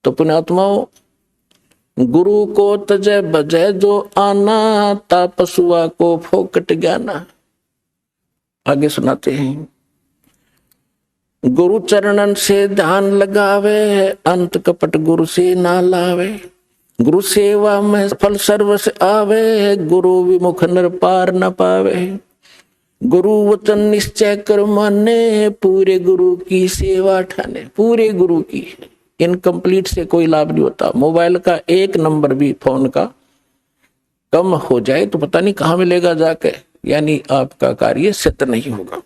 तो पुण्यात्माओं, गुरु को तजय बजय जो आना, ता पशुआ को फोकट ज्ञाना। आगे सुनाते हैं, गुरु चरणन से ध्यान लगावे, अंत कपट गुरु से ना लावे। गुरु सेवा में फल सर्वस आवे, गुरु विमुख नर पार न पावे। गुरु वचन निश्चय कर माने, पूरे गुरु की सेवा ठाने। पूरे गुरु की, इनकम्प्लीट से कोई लाभ नहीं होता। मोबाइल का एक नंबर भी फोन का कम हो जाए तो पता नहीं कहाँ मिलेगा जाके, यानी आपका कार्य सिद्ध नहीं होगा।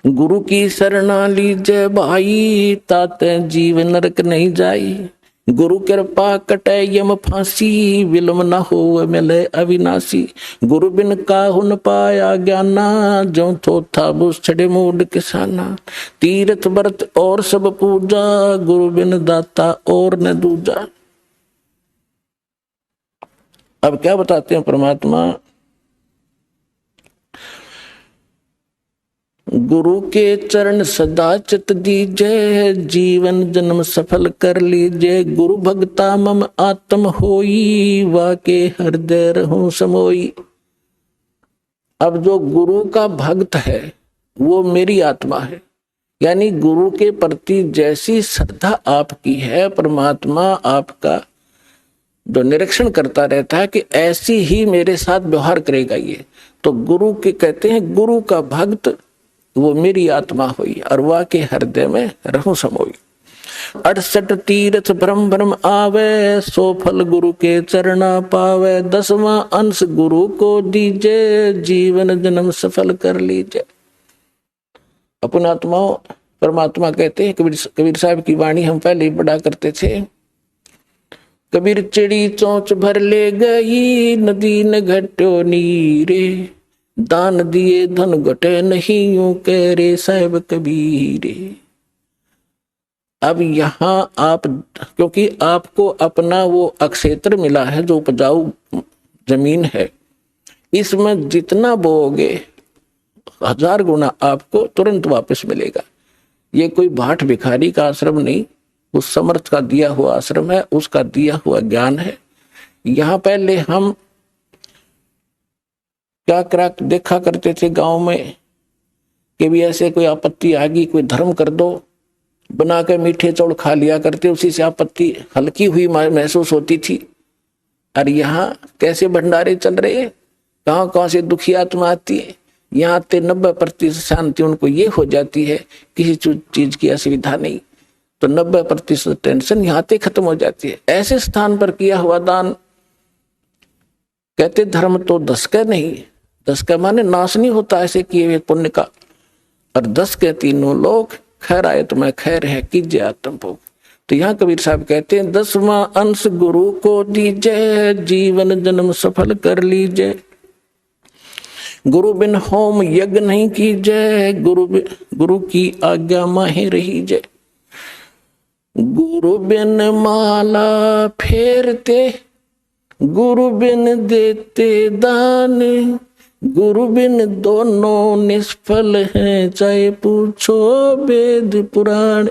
गुरु की शरणा लीजे भाई, ताते जीव नरक नहीं जाई। गुरु कृपा कटे यम फांसी, विलम न हो मिले अविनाशी। गुरु बिन काहु न पाया ज्ञाना, जो थोथा बुस छड़े मूड किसाना। तीर्थ व्रत और सब पूजा, गुरु बिन दाता और न दूजा। अब क्या बताते हैं परमात्मा, गुरु के चरण सदा चित दीजे, जीवन जन्म सफल कर लीजे। गुरु भक्ता मम आत्म होई, वाके हृदय रहूं समोई। अब जो गुरु का भक्त है वो मेरी आत्मा है, यानी गुरु के प्रति जैसी श्रद्धा आपकी है, परमात्मा आपका जो निरीक्षण करता रहता है कि ऐसी ही मेरे साथ व्यवहार करेगा ये। तो गुरु के कहते हैं, गुरु का भक्त वो मेरी आत्मा हुई, और वह के हृदय में रहूं समोई। 68 तीर्थ भ्रम भ्रम आवे, सो फल गुरु के चरणा पावे। 10वां अंश गुरु को दीजे, जीवन जन्म सफल कर लीजे। अपन आत्माओं, परमात्मा कहते हैं, कबीर साहब की वाणी हम पहले ही पढ़ा करते थे। कबीर चिड़ी चोंच भर ले गई, नदी न घटो नीरे। दान दिए धन घटे नहीं, यूं कह रे साहिब कबीरे। अब यहाँ आप, क्योंकि आपको अपना वो अक्षेत्र मिला है जो उपजाऊ जमीन है, इसमें जितना बोओगे 1000 गुना आपको तुरंत वापस मिलेगा। ये कोई भाट भिखारी का आश्रम नहीं, उस समर्थ का दिया हुआ आश्रम है, उसका दिया हुआ ज्ञान है। यहाँ पहले हम क्या देखा करते थे गांव में कि भी ऐसे कोई आपत्ति आ गई, कोई धर्म कर दो, बना के मीठे चौड़ खा लिया करते, उसी से आपत्ति हल्की हुई महसूस होती थी। और यहाँ कैसे भंडारे चल रहे, कहाँ से दुखी आत्मा आती है, यहाँ आते 90% शांति उनको ये हो जाती है, किसी चीज की असुविधा नहीं, तो 90% टेंशन यहाँ आते खत्म हो जाती है। ऐसे स्थान पर किया हुआ दान, कहते धर्म तो 10 का नहीं, 10 का माने नाश नहीं होता ऐसे किए हुए पुण्य का, और 10 के तीनों लोग खैर आए तो मैं खैर है कीजिए आत्म भोग। तो यहाँ कबीर साहब कहते हैं, 10वां अंश गुरु को दीजिए, जीवन जन्म सफल कर लीजिए। गुरु बिन होम यज्ञ नहीं कीजिए, गुरु की आज्ञा माही रहीजे। गुरु बिन माला फेरते, गुरु बिन देते दान। गुरु बिन दोनों निष्फल हैं, चाहे पूछो वेद पुराण।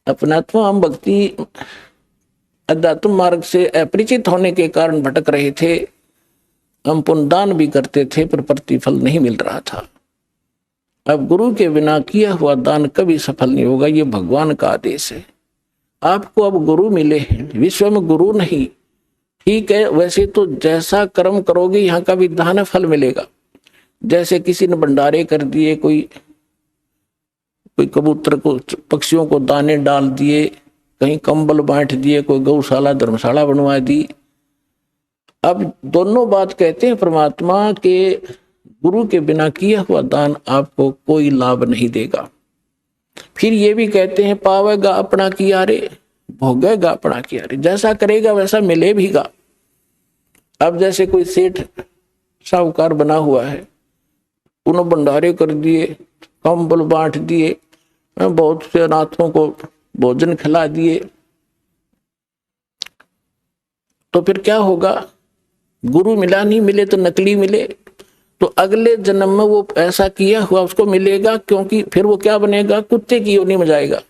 अपनात्मा हम भक्ति अध्यात्म मार्ग से अपरिचित होने के कारण भटक रहे थे। हम पुण्य दान भी करते थे पर प्रतिफल नहीं मिल रहा था। अब गुरु के बिना किया हुआ दान कभी सफल नहीं होगा, ये भगवान का आदेश है। आपको अब गुरु मिले हैं, विश्व में गुरु नहीं, ठीक है, वैसे तो जैसा कर्म करोगे यहाँ का भी दान फल मिलेगा। जैसे किसी ने भंडारे कर दिए, कोई कबूतर को, पक्षियों को दाने डाल दिए, कहीं कंबल बांट दिए, कोई गौशाला धर्मशाला बनवा दी। अब दोनों बात कहते हैं परमात्मा के, गुरु के बिना किया हुआ दान आपको कोई लाभ नहीं देगा। फिर ये भी कहते हैं, पावेगा अपना किया रे, भोगेगा अपना किया रे। जैसा करेगा वैसा मिले भीगा। अब जैसे कोई सेठ साहूकार बना हुआ है, उन्होंने भंडारे कर दिए, कंबल बांट दिए, बहुत से अनाथों को भोजन खिला दिए, तो फिर क्या होगा? गुरु मिला नहीं, मिले तो नकली मिले, तो अगले जन्म में वो ऐसा किया हुआ उसको मिलेगा, क्योंकि फिर वो क्या बनेगा? कुत्ते की योनि में जाएगा।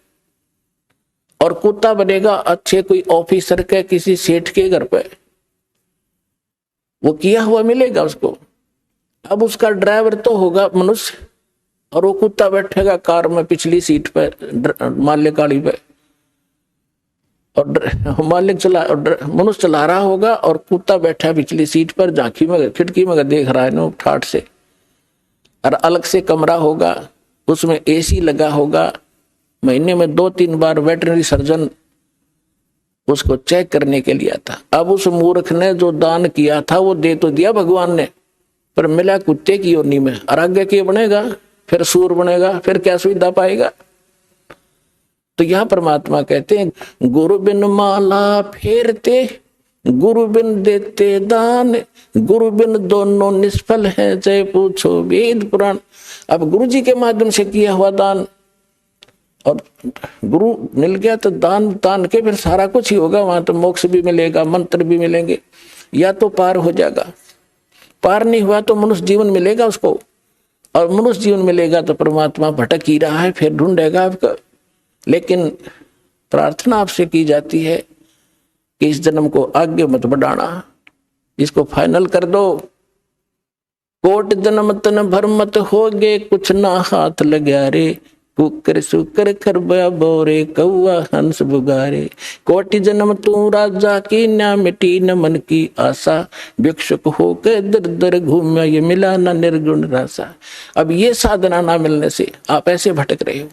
और कुत्ता बनेगा अच्छे कोई ऑफिसर के, किसी सेठ के घर पे, वो किया हुआ मिलेगा उसको। अब उसका ड्राइवर तो होगा मनुष्य, और वो कुत्ता बैठेगा कार में पिछली सीट पे, माल्य गाड़ी पे, और मालिक मनुष्य चला रहा होगा और कुत्ता बैठा पिछली सीट पर, झांकी में खिड़की में देख रहा है ना ठाठ से। और अलग से कमरा होगा, उसमें एसी लगा होगा, महीने में 2-3 बार वेटरनरी सर्जन उसको चेक करने के लिए आता। अब उस मूर्ख ने जो दान किया था वो दे तो दिया भगवान ने, पर मिला कुत्ते की योनि में, और आगे क्या बनेगा, फिर सूर बनेगा, फिर क्या सुविधा पाएगा। तो यह परमात्मा कहते हैं, गुरु बिन माला फेरते, गुरु बिन देते दान, गुरु बिन दोनों निष्फल है, जय पूछो वेद पुराण। अब गुरु जी के माध्यम से किया हुआ दान, और गुरु मिल गया तो दान के फिर सारा कुछ ही होगा, वहां तो मोक्ष भी मिलेगा, मंत्र भी मिलेंगे, या तो पार हो जाएगा। पार नहीं हुआ तो मनुष्य जीवन मिलेगा उसको, और मनुष्य जीवन मिलेगा तो परमात्मा भटक ही रहा है, फिर ढूंढेगा आपका। लेकिन प्रार्थना आपसे की जाती है कि इस जन्म को आगे मत बढ़ाना, इसको फाइनल कर दो। कोट जन्म तन भर मत होगे, कुछ ना हाथ लगा रे, कुकर सुकर खरबा बोरे, कौआ हंस बुगारे। कोटि जन्म तू राजा की, ना मिटी न मन की आशा, भिक्षुक होके दर दर घूमा, ये मिला ना निर्गुण रासा। अब ये साधना ना मिलने से आप ऐसे भटक रहे हो।